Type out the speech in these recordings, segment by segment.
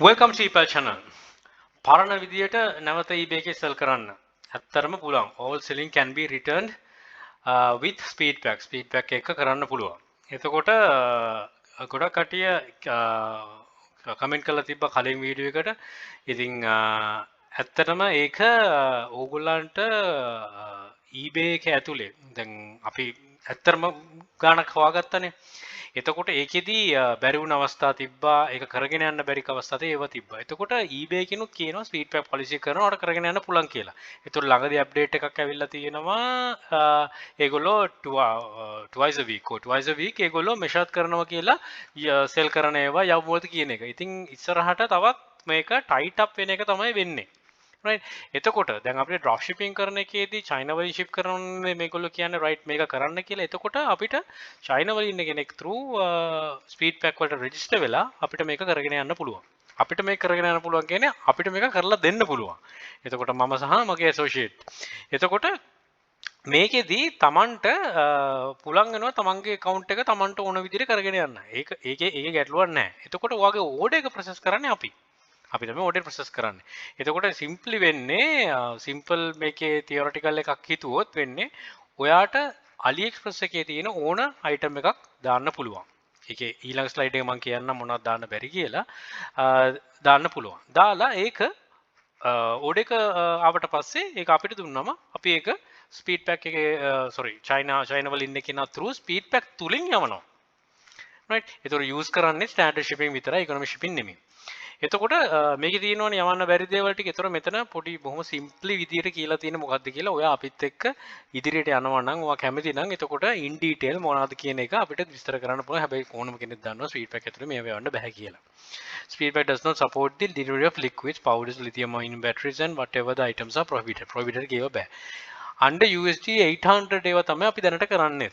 Welcome to EPAL channel. පරණ විදියට නැවත eBay එකේ sell කරන්න. ඇත්තරම පුළුවන්. All selling can be returned with SpeedPAK. SpeedPAK එක කරන්න පුළුවන්. එතකොට ගොඩක් කට්ටිය කමෙන්ට් කරලා තිබ්බා කලින් වීඩියෝ එකට. ඉතින් ඇත්තටම ඒක ඕගොල්ලන්ට eBay එක ඇතුලේ දැන් අපි ඇත්තරම ගාණක් හොයාගත්තනේ. එතකොට ඒකෙදි බැරි වුණ අවස්ථා තිබ්බා ඒක කරගෙන යන්න බැරි අවස්ථා ඒවා තිබ්බා. එතකොට eBay කිනුත් කියනවා SpeedPAK policy කරනවා ඔයාලට කරගෙන යන්න පුළුවන් කියලා. ඒතකොට ළඟදී අප්ඩේට් එකක් ඇවිල්ලා තියෙනවා ඒගොල්ලෝ twice a week ඒගොල්ලෝ measure කරනවා කියලා sell කරන ඒවා යවුවොත් කියන එක. ඉතින් ඉස්සරහට තවත් මේක tight up වෙන එක තමයි වෙන්නේ. right එතකොට දැන් අපිට drop shipping කරන එකේදී China වලින් ship කරනනේ මේගොල්ලෝ කියන්නේ right මේක කරන්න කියලා. එතකොට අපිට China වලින් ඉන්න කෙනෙක් through SpeedPAK වලට register වෙලා අපිට මේක කරගෙන යන්න පුළුවන්. අපිට මේක කරගෙන යන්න පුළුවන් කියන්නේ අපිට මේක කරලා දෙන්න පුළුවන්. එතකොට මම සහ මගේ associate. එතකොට මේකෙදී තමන්ට පුළුවන් වෙනවා තමන්ගේ account එක තමන්ට ඕන විදිහට කරගෙන යන්න. ඒකේ ගැටලුවක් නැහැ. එතකොට ඔයාගේ order එක process කරන්නේ අපි. අපි තමයි order process කරන්නේ. එතකොට simply වෙන්නේ simple මේකේ theoretical එකක් හිතුවොත් වෙන්නේ ඔයාට AliExpress එකේ තියෙන ඕන item එකක් දාන්න පුළුවන්. ඒකේ ඊළඟ slide එක මම කියන්නම් මොනවද දාන්න බැරි කියලා. දාන්න පුළුවන්. දාලා ඒක order එක ආවට පස්සේ ඒක අපිට දුන්නම අපි ඒක SpeedPAK එකේ China වල ඉන්න කෙනා through SpeedPAK තුලින් යවනවා. right ඒතකොට use කරන්නේ standard shipping විතරයි economy shipping නෙමෙයි. එතකොට මේකේ තියෙනවනේ යවන්න බැරි දේවල් ටික. ඒතර මෙතන පොඩි බොහොම සිම්ප්ලි විදියට කියලා තියෙන මොකද්ද කියලා ඔයා අපිත් එක්ක ඉදිරියට යනවා නම් ඔයා කැමති නම් එතකොට in detail මොනවද කියන එක අපිට විස්තර කරන්න පුළුවන්. හැබැයි ඕනම කෙනෙක් දන්නවා SpeedPAK ඇතුලේ මේව යවන්න බෑ කියලා. SpeedPAK does not support the delivery of liquids, powders, lithium ion batteries and whatever the items are prohibited. Prohibited කියව බෑ. under USD 800 ඒවා තමයි අපි දැනට කරන්නේ.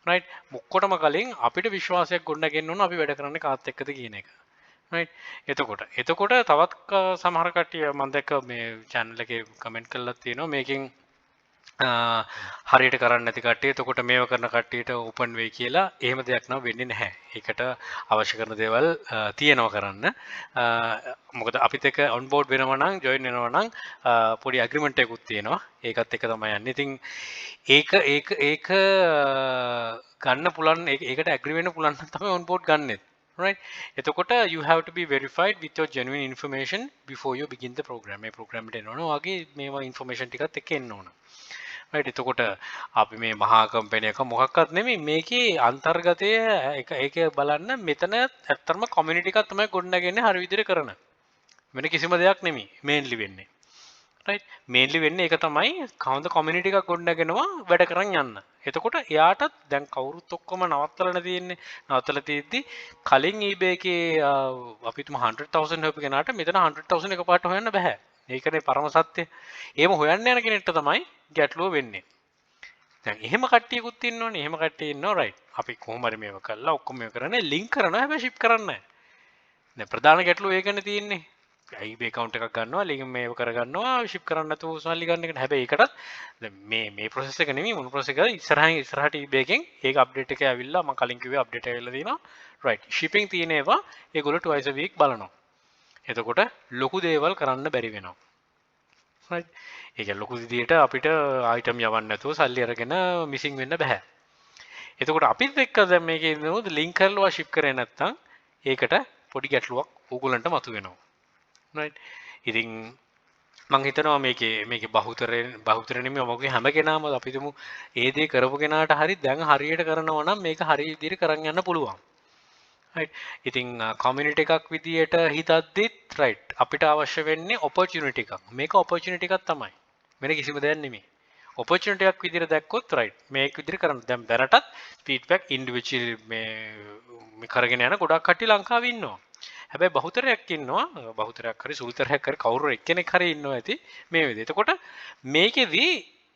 right මොක්කොටම කලින් අපිට විශ්වාසයක් ගොඩනගෙන්න ඕන අපි වැඩ කරන්නේ කාත් එක්කද කියන එක. right එතකොට තවත් සමහර කට්ටිය මම දැක්ක මේ channel එකේ comment කරලා තියෙනවා මේකෙන් හරියට කරන්නේ නැති කට්ටිය එතකොට මේව කරන කට්ටියට open way කියලා එහෙම දෙයක් නම් වෙන්නේ නැහැ. ඒකට අවශ්‍ය කරන දේවල් තියෙනවා කරන්න. මොකද අපිත් එක්ක on board වෙනවා නම් join වෙනවා නම් පොඩි agreement එකකුත් තියෙනවා. ඒකත් එක තමයි යන්නේ. ඉතින් ඒක ගන්න පුළුවන් ඒකට agree වෙන්න පුළුවන් නම් තමයි on board ගන්නෙත්. right එතකොට you have to be verified with your genuine information before you begin the program. මේ program එකට එනවනේ ඔයාගේ මේවා information ටිකත් එක්ක එන්න ඕන. right එතකොට අපි මේ මහා කම්පැනි එක මොකක්වත් නෙමෙයි මේකේ අන්තර්ගතය ඒක බලන්න මෙතන ඇත්තටම community එකක් තමයි ගොඩනගන්නේ හරි විදිහට කරන. වෙන කිසිම දෙයක් නෙමෙයි mainly වෙන්නේ. right mainly වෙන්නේ ඒක තමයි කවුද community එකක් ගොඩනගෙනවා වැඩ කරන් යන්න. එතකොට එයාටත් දැන් කවුරුත් ඔක්කොම නවත්තලා තියෙන්නේ. නවත්තලා තියෙද්දි කලින් eBay එකේ අපි තුම 100,000 හොයපු කෙනාට මෙතන 100,000 එකපාරට හොයන්න බෑ. ඒකනේ පරම සත්‍ය. එහෙම හොයන්න යන කෙනෙක්ට තමයි ගැටලුව වෙන්නේ. දැන් එහෙම කට්ටියකුත් ඉන්නෝනේ. එහෙම කට්ටිය ඉන්නවා right. අපි කොහොම හරි මේව කළා ඔක්කොම මේව කරන්නේ link කරනවා හැබැයි ship කරන්නේ නැහැ. දැන් ප්‍රධාන ගැටලුව ඒකනේ තියෙන්නේ. eBay account එකක් ගන්නවා link මේව කරගන්නවා ship කරන්න නැතුව සල්ලි ගන්න එකට. හැබැයි ඒකටත් දැන් මේ process එක නෙමෙයි මොන process එකද ඉස්සරහට eBay එකෙන් ඒක update එක ඇවිල්ලා මම කලින් කිව්වේ update ඇවිල්ලා තියෙනවා. right shipping තියෙන ඒවා ඒගොල්ලෝ twice a week බලනවා. එතකොට ලොකු දේවල් කරන්න බැරි වෙනවා. right ඒක ලොකු විදියට අපිට item යවන්න නැතුව සල්ලි අරගෙන missing වෙන්න බෑ. එතකොට අපිත් එක්ක දැන් මේකේ නේද link කරලා ship කරේ නැත්නම් ඒකට පොඩි ගැටලුවක් ඕගොල්ලන්ට මතුවෙනවා. right ඉතින් මම හිතනවා මේකේ බහුතර නෙමෙයි මොකද හැම කෙනාම අපි තුමු ඒ දේ කරපු කෙනාට හරි දැන් හරියට කරනවා නම් මේක හරිය විදිහට කරන් යන්න පුළුවන්. right ඉතින් community එකක් විදියට හිතද්දිත් right අපිට අවශ්‍ය වෙන්නේ opportunity එකක්. මේක opportunity එකක් තමයි. වෙන කිසිම දෙයක් නෙමෙයි. opportunity එකක් විදියට දැක්කොත් right මේක විදියට කරන්න. දැන් දැනටත් SpeedPAK individual මේ කරගෙන යන ගොඩක් කට්ටිය ලංකාවේ ඉන්නවා. හැබැයි බහුතරයක් ඉන්නවා බහුතරයක් හරි සුළුතරයක් හරි කවුරු එක්කෙනෙක් හරි ඉන්නවා ඇති මේ විදිහට. එතකොට මේකෙදී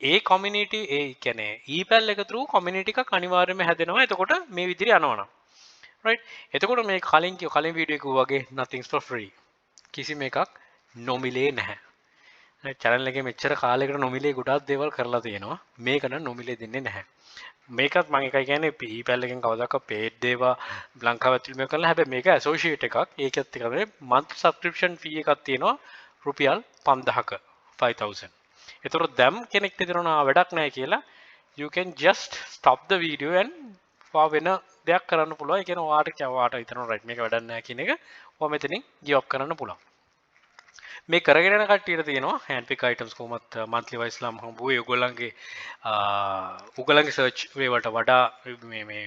ඒ community ඒ කියන්නේ ePAL එක through community එකක් අනිවාර්යයෙන්ම හැදෙනවා. එතකොට මේ විදිහට යනවනම් right එතකොට මේ කලින් වීඩියෝ එක වගේ nothing's for free කිසිම එකක් නොමිලේ නැහැ. channel එකේ මෙච්චර කාලයකට නොමිලේ ගොඩාක් දේවල් කරලා තියෙනවා. මේක නම් නොමිලේ දෙන්නේ නැහැ. මේකත් මම එකයි කියන්නේ PayPal එකෙන් කවදාකවත් paid දේවා ලංකාව ඇතුළේ මේක කරලා හැබැයි මේක associate එකක්. ඒකත් එක්ක month subscription fee එකක් තියෙනවා රුපියල් 5000ක 5000. ඒතකොට දැම් කෙනෙක් හිතනවා වැඩක් නැහැ කියලා you can just stop the video and වෙන දෙයක් කරන්න පුළුවන්. ඒ කියන්නේ ඔයාට හිතනවා right මේක වැඩක් නැහැ කියන එක ඔයා මෙතනින් give up කරන්න පුළුවන්. මේ කරගෙන යන කට්ටියට තියෙනවා handpick items කොහොමත් monthly wise ලාම හම්බුවේ ඔයගොල්ලන්ගේ search වේවට වඩා මේ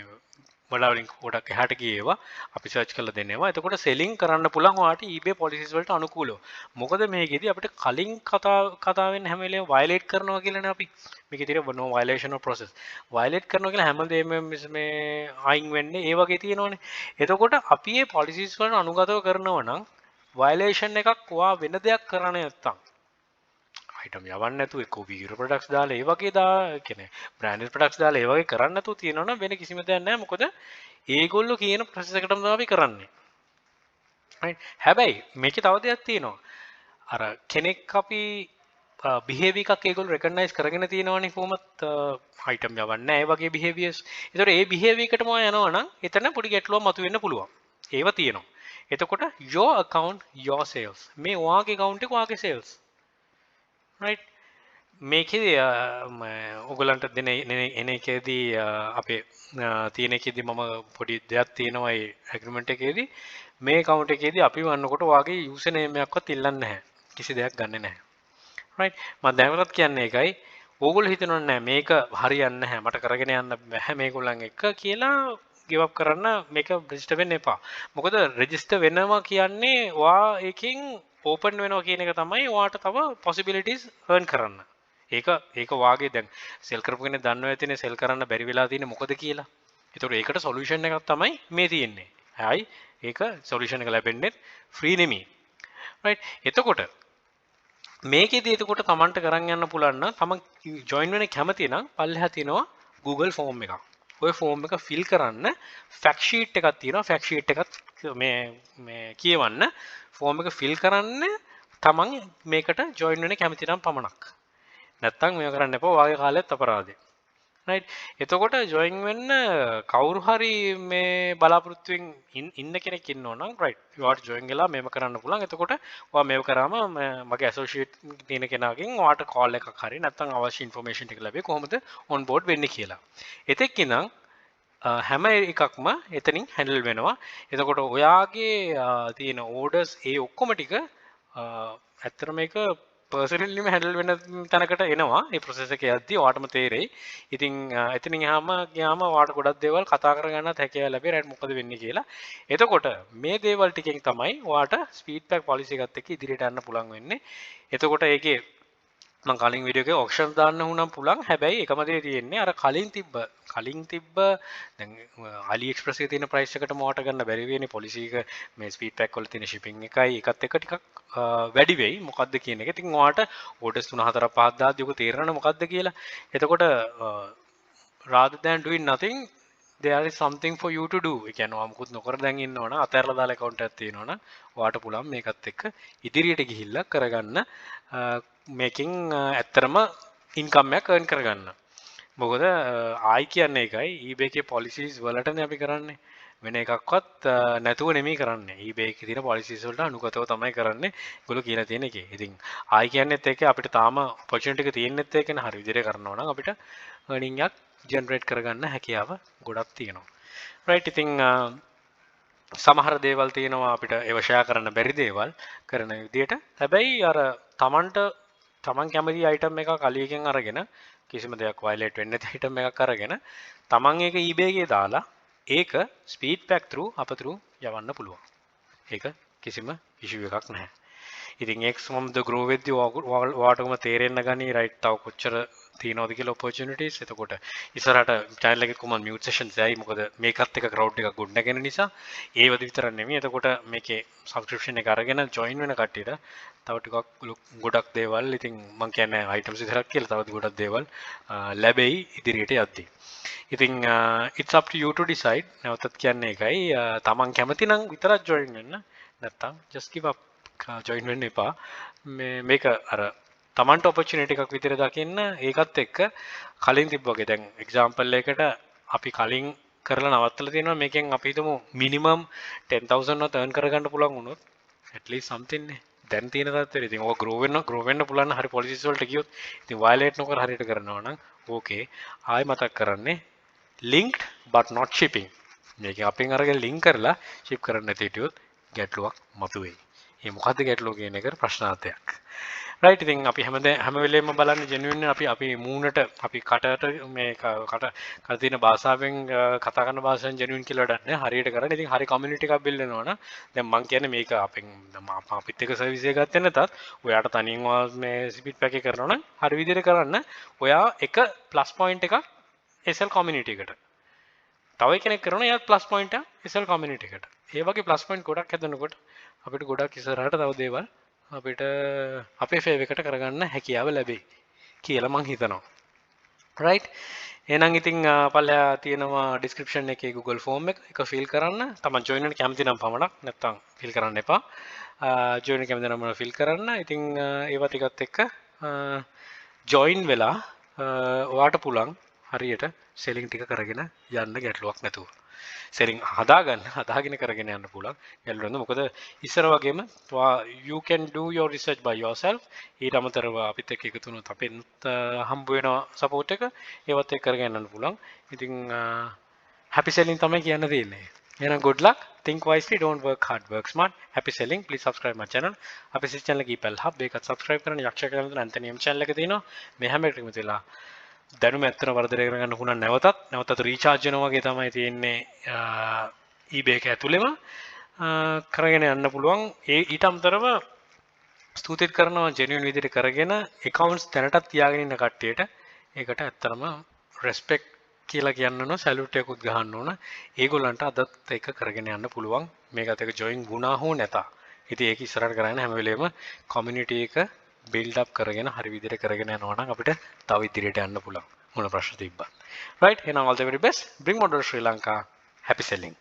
වඩා වලින් ගොඩක් එහාට ගියේවා අපි search කරලා දෙන්නේවා. එතකොට selling කරන්න පුළුවන් ඔයාට eBay policies වලට අනුකූලව. මොකද මේකෙදි අපිට කලින් කතාවෙන් හැම වෙලේම violate කරනවා කියලානේ අපි. මේකේ තියෙන no violation of process. violate කරනවා කියලා හැමදේම මේ අයින් වෙන්නේ ඒ වගේ තියෙනවනේ. එතකොට අපි මේ policies වලට අනුගතව කරනවා නම් violation එකක් ඔයා වෙන දෙයක් කරන්නේ නැත්තම් item යවන්න නැතුව එක්ක vero products දාලා ඒ වගේ කියන්නේ branded products දාලා ඒ වගේ කරන්න නැතුව තියෙනවනම් වෙන කිසිම දෙයක් නැහැ මොකද ඒගොල්ලෝ කියන process එකටම තමයි අපි කරන්නේ right හැබැයි මේකේ තව දෙයක් තියෙනවා අර කෙනෙක් අපි behavior එකක් ඒගොල්ලෝ recognize කරගෙන තියෙනවනේ කොහොමත් item යවන්නේ නැහැ ඒ වගේ behaviors ඒතකොට ඒ behavior එකටම යනවනම් එතන පොඩි ගැටලුවක් මතුවෙන්න පුළුවන් ඒව තියෙනවා එතකොට your account your sales මේ ඔයාගේ account එක ඔයාගේ sales right මේකේදී ඔයගලන්ට දෙන එන එකේදී අපේ තියෙන එකේදී මම පොඩි දෙයක් තියෙනවා ඒ ඇග්‍රීමන්ට් එකේදී මේ account එකේදී අපි වන්නකොට ඔයාගේ user name එකක්වත් ඉල්ලන්නේ නැහැ කිසි දෙයක් ගන්නෙ නැහැ right මම දැනගලත් කියන්නේ ඒකයි ඕගොල්ලෝ හිතනොත් නෑ මේක හරියන්නේ නැහැ මට කරගෙන යන්න බෑ මේගොල්ලන් එක්ක කියලා give up කරන්න මේක register වෙන්න එපා. මොකද register වෙනවා කියන්නේ ඔයා එකකින් open වෙනවා කියන එක තමයි ඔයාට තව possibilities earn කරන්න. ඒක වාගේ දැන් sell කරපු කෙනෙක් දන්නවා ඇතිනේ sell කරන්න බැරි වෙලා තියෙන්නේ මොකද කියලා. ඒතකොට ඒකට solution එකක් තමයි මේ තියෙන්නේ. හයි ඒක solution එක ලැබෙන්නේ free නෙමෙයි. right එතකොට මේකෙදි එතකොට Tamanට කරන් යන්න පුළුවන් නම් Taman join වෙන්න කැමති නම් පල්ලෙහා තියෙනවා Google form එකක්. ඔය ෆෝම් එක ෆිල් කරන්න ෆැක්ට් ෂීට් එකක් තියෙනවා ෆැක්ට් ෂීට් එකත් මේ කියවන්න ෆෝම් එක ෆිල් කරන්න තමන් මේකට ජොයින් වෙන්න කැමති නම් පමණක් නැත්තම් මේක කරන්න එපා ඔයාගේ කාලෙත් අපරාධේ right එතකොට ජොයින් වෙන්න කවුරු හරි මේ බලාපොරොත්තුෙන් ඉන්න කෙනෙක් ඉන්නෝ නම් right ඔයාට ජොයින් වෙලා මේව කරන්න පුළුවන් එතකොට ඔයා මේව කරාම මගේ ඇසෝසියේට් තියෙන කෙනාගෙන් ඔයාට කෝල් එකක් හරි නැත්නම් අවශ්‍ය ඉන්ෆර්මේෂන් ටික ලැබෙයි කොහොමද ඔන් බෝඩ් වෙන්නේ කියලා එතෙක් ඉඳන් හැම එකක්ම එතනින් හැන්ඩල් වෙනවා එතකොට ඔයාගේ තියෙන ඕඩර්ස් ඒ ඔක්කොම ටික ඇත්තට මේක පර්සනලිම හැන්ඩල් වෙන තැනකට එනවා ඒ ප්‍රොසෙස් එක යද්දී ඔයාටම තේරෙයි. ඉතින් එතනින් එහාම ගියාම ඔයාට ගොඩක් දේවල් කතා කරගන්නත් හැකියාව ලැබෙයි රයිට් මොකද වෙන්නේ කියලා. එතකොට මේ දේවල් ටිකෙන් තමයි ඔයාට SpeedPAK policy එකත් එක්ක ඉදිරියට යන්න පුළුවන් වෙන්නේ. එතකොට ඒකේ මම කලින් වීඩියෝ එකේ ඔප්ෂන් දාන්න වුණා පුළුවන්. හැබැයි එකම දේ තියෙන්නේ අර කලින් තිබ්බ දැන් AliExpress එකේ තියෙන price එකටම ඔයාට ගන්න බැරි වෙන්නේ policy එක මේ SpeedPAK වල තියෙන shipping එකයි ඒකත් එක්ක ටිකක් වැඩි වෙයි. මොකද්ද කියන එක. ඉතින් ඔයාට orders 3 4 5 දාද්දී ඔක තේරෙනවද මොකද්ද කියලා. එතකොට rather than doing nothing there is something for you to do. ඒ කියන්නේ ඔයා මුකුත් නොකර දැන් ඉන්නවනම් අතහැරලා දාලා account එකක් තියෙනවනම් ඔයාට පුළුවන් මේකත් එක්ක ඉදිරියට ගිහිල්ලා කරගන්න මේකින් ඇත්තරම ඉන්කම් එකක් earn කරගන්න. මොකද ආයි කියන්නේ ඒකයි eBay එකේ policies වලටනේ අපි කරන්නේ. වෙන එකක්වත් නැතුව නෙමෙයි කරන්නේ. eBay එකේ තියෙන policies වලට අනුගතව තමයි කරන්නේ. ඒගොල්ලෝ කියලා තියෙන එකේ. ඉතින් ආයි කියන්නේත් ඒක අපිට තාම opportunity එක තියෙන්නේත් ඒකනේ හරි විදිහට කරනවා නම් අපිට earning එකක් generate කරගන්න හැකියාව ගොඩක් තියෙනවා. right ඉතින් සමහර දේවල් තියෙනවා අපිට ඒව share කරන්න බැරි දේවල් කරන විදිහට. හැබැයි අර තමන් කැමති item එකක් අලියකින් අරගෙන කිසිම දෙයක් violate වෙන්නේ නැති item එකක් අරගෙන තමන් ඒක eBay එකේ දාලා ඒක SpeedPAK through through යවන්න පුළුවන්. ඒක කිසිම issue එකක් නැහැ. ඉතින් ඒක සමම්ද grow වෙද්දී ඔයාටම තේරෙන්න ගනි right තව කොච්චර තියෙනවද කියලා opportunities. එතකොට ඉස්සරහට channel එකේ කොහොමද mute sessions ඇයි මොකද මේකත් එක crowd එකක් ගොඩනගෙන නිසා ඒවද විතර නෙමෙයි. එතකොට මේකේ subscription එක අරගෙන join වෙන කට්ටියට තව ටිකක් ගොඩක් දේවල් ඉතින් මම කියන්නේ items විතරක් කියලා තව ගොඩක් දේවල් ලැබෙයි ඉදිරියට යද්දී. ඉතින් it's up to you to decide. නැවතත් කියන්නේ ඒකයි තමන් කැමති නම් විතරක් join වෙන්න. නැත්තම් just give up join වෙන්න එපා. මේක අර තමන්ට ඔපචුනිටි එකක් විතර දකින්න ඒකත් එක්ක කලින් තිබ්බ වගේ දැන් එක්සැම්පල් එකකට අපි කලින් කරලා නවත්තලා තියෙනවා මේකෙන් අපි හිතමු මිනිමම් 10000 වත් earn කරගන්න පුළුවන් වුණොත් at least something නේ දැන් තියෙන තත්ත්වෙට ඉතින් ඔය grow වෙන්න පුළුවන් හරි policies වලට ගියොත් ඉතින් violate නොකර හරියට කරනවා නම් okay ආයෙ මතක් කරන්නේ linked but not shipping මේක අපෙන් අරගෙන link කරලා ship කරන්න නැති හිටියොත් ගැටලුවක් මතුවෙයි. මේ මොකද්ද ගැටලුව කියන එක ප්‍රශ්නාර්ථයක්. right ඉතින් අපි හැම වෙලේම බලන්නේ genuine අපි මූණට අපි කටට මේ කට තියෙන භාෂාවෙන් කතා කරන භාෂාවෙන් genuine කියලා වැඩක් නෑ. හරියට කරන්නේ. ඉතින් හරි community එකක් build වෙනවා නම් දැන් මම කියන්නේ මේක අපෙන් අපිත් එක service එකක් ගත්තේ නැතත් ඔයාට තනියෙන් මේ SpeedPAK එක කරනවා නම් හරි විදිහට කරන්න ඔයා එක plus point එකක් SL community එකට තව කෙනෙක් කරනවා එයාත් ප්ලස් පොයින්ට් එක SL community එකට. ඒ වගේ ප්ලස් පොයින්ට් ගොඩක් හැදෙනකොට අපිට ගොඩක් ඉස්සරහට තව දේවල් අපිට අපේ ෆේවර් එකට කරගන්න හැකියාව ලැබෙයි කියලා මම හිතනවා. right එහෙනම් ඉතින් පල්ලෙහා තියෙනවා description එකේ Google form එක fill කරන්න. තමන් join වෙන්න කැමති නම් පමණක් නැත්නම් fill කරන්න එපා. join වෙන්න කැමති නම් fill කරන්න. ඉතින් ඒවා ටිකත් එක්ක join වෙලා ඔයාට පුළුවන් හරියට selling ටික කරගෙන යන්න ගැටලුවක් නැතුව. selling හදාගෙන කරගෙන යන්න පුළුවන්. ගැටලුවක් නැතුව. මොකද ඉස්සර වගේම you can do your research by yourself. ඊට අමතරව අපිත් එක්ක එකතු වුණොත් අපෙන්ත් හම්බ වෙන support එක ඒවත් එක්ක කරගෙන යන්න පුළුවන්. ඉතින් happy selling තමයි කියන්න තියෙන්නේ. එහෙනම් good luck. Think wisely, don't work hard, work smart. Happy selling. Please subscribe my channel. අපේ සිස් channel එක ඉපල් hub එකත් subscribe කරන්න. යක්ෂ කියලා මෙතන අන්තනියම් channel එක තියෙනවා. මේ හැම එකකම තියලා දැනුම ඇත්තට වර්ධනය කරගන්න පුළුවන් නැවතත් රීචාර්ජ් වෙනවා වගේ තමයි තියෙන්නේ eBay එක ඇතුළෙම කරගෙන යන්න පුළුවන්. ඊට අමතරව ස්තුතිත් කරනවා genuine විදිහට කරගෙන accounts දැනටත් තියාගෙන ඉන්න කට්ටියට ඒකට ඇත්තටම respect කියලා කියන්න ඕන සැලුට් එකකුත් ගහන්න ඕන. ඒගොල්ලන්ට අදත් එක කරගෙන යන්න පුළුවන්. මේකත් එක join වුණා හෝ නැතා. ඉතින් ඒක ඉස්සරහට කරගෙන හැම වෙලේම community එක build up කරගෙන හරි විදිහට කරගෙන යනවා නම් අපිට තව ඉදිරියට යන්න පුළුවන්. මොන ප්‍රශ්න තිබ්බත්. right එහෙනම් all the very best. bring more to Sri Lanka. Happy selling.